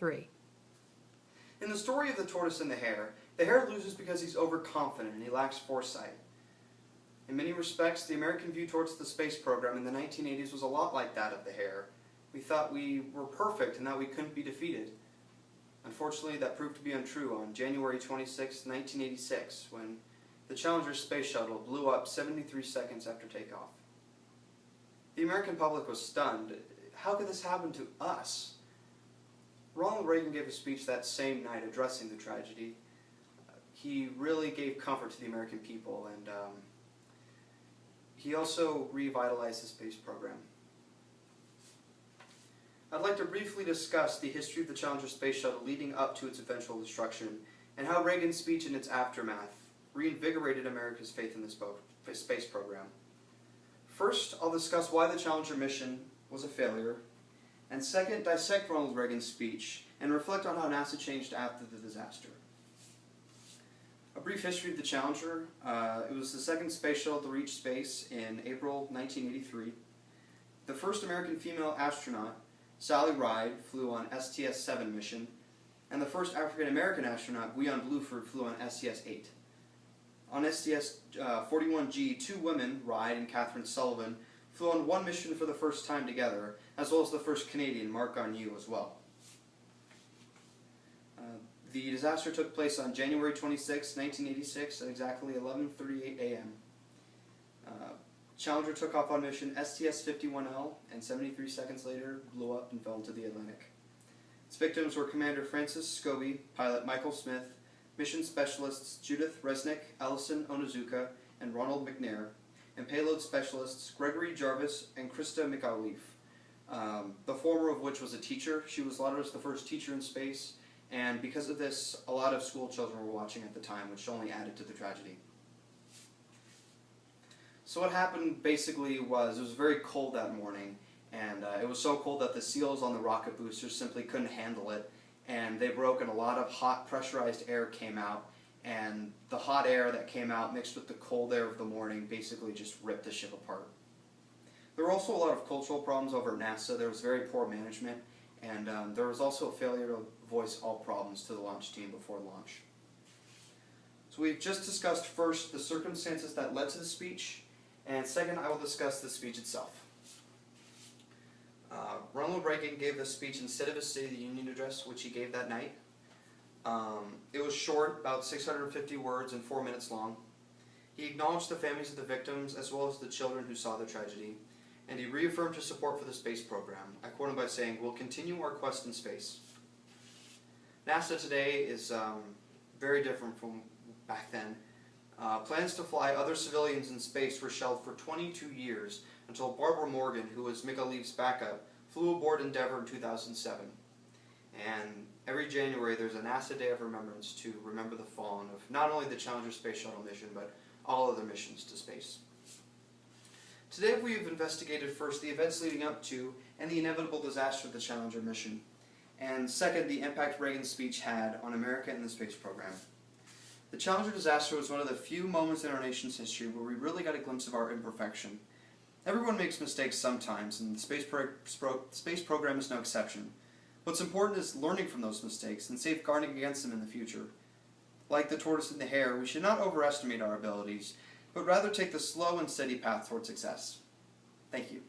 3. In the story of the tortoise and the hare loses because he's overconfident and he lacks foresight. In many respects, the American view towards the space program in the 1980s was a lot like that of the hare. We thought we were perfect and that we couldn't be defeated. Unfortunately, that proved to be untrue on January 26, 1986, when the Challenger space shuttle blew up 73 seconds after takeoff. The American public was stunned. How could this happen to us? Ronald Reagan gave a speech that same night addressing the tragedy. He really gave comfort to the American people, and he also revitalized the space program. I'd like to briefly discuss the history of the Challenger space shuttle leading up to its eventual destruction, and how Reagan's speech and its aftermath reinvigorated America's faith in the space program. First, I'll discuss why the Challenger mission was a failure, and second, dissect Ronald Reagan's speech and reflect on how NASA changed after the disaster. A brief history of the Challenger. It was the second space shuttle to reach space in April 1983. The first American female astronaut, Sally Ride, flew on STS-7 mission, and the first African-American astronaut, Guion Bluford, flew on STS-8. On STS-41G, 2 women, Ride and Catherine Sullivan, flew on one mission for the first time together, as well as the first Canadian, Mark Garneau, as well. The disaster took place on January 26, 1986, at exactly 11:38 a.m. Challenger took off on mission STS-51L, and 73 seconds later blew up and fell into the Atlantic. Its victims were Commander Francis Scobie, pilot Michael Smith, mission specialists Judith Resnick, Allison Onizuka, and Ronald McNair, and payload specialists Gregory Jarvis and Krista McAuliffe, the former of which was a teacher. She was lauded as the first teacher in space, and because of this, a lot of school children were watching at the time, which only added to the tragedy. So what happened basically was, it was very cold that morning, and it was so cold that the seals on the rocket boosters simply couldn't handle it, and they broke and a lot of hot pressurized air came out, and the hot air that came out mixed with the cold air of the morning basically just ripped the ship apart. There were also a lot of cultural problems over at NASA. There was very poor management, and there was also a failure to voice all problems to the launch team before launch. So we've just discussed first the circumstances that led to the speech, and second I will discuss the speech itself. Ronald Reagan gave this speech instead of his State of the Union address, which he gave that night. It was short, about 650 words and 4 minutes long. He acknowledged the families of the victims as well as the children who saw the tragedy, and he reaffirmed his support for the space program. I quote him by saying, "We'll continue our quest in space." NASA today is very different from back then. Plans to fly other civilians in space were shelved for 22 years until Barbara Morgan, who was McAuliffe's backup, flew aboard Endeavour in 2007. And every January there's a NASA Day of Remembrance to remember the fallen of not only the Challenger space shuttle mission, but all other missions to space. Today we have investigated first the events leading up to and the inevitable disaster of the Challenger mission, and second, the impact Reagan's speech had on America and the space program. The Challenger disaster was one of the few moments in our nation's history where we really got a glimpse of our imperfection. Everyone makes mistakes sometimes, and the space program is no exception. What's important is learning from those mistakes and safeguarding against them in the future. Like the tortoise and the hare, we should not overestimate our abilities, but rather take the slow and steady path toward success. Thank you.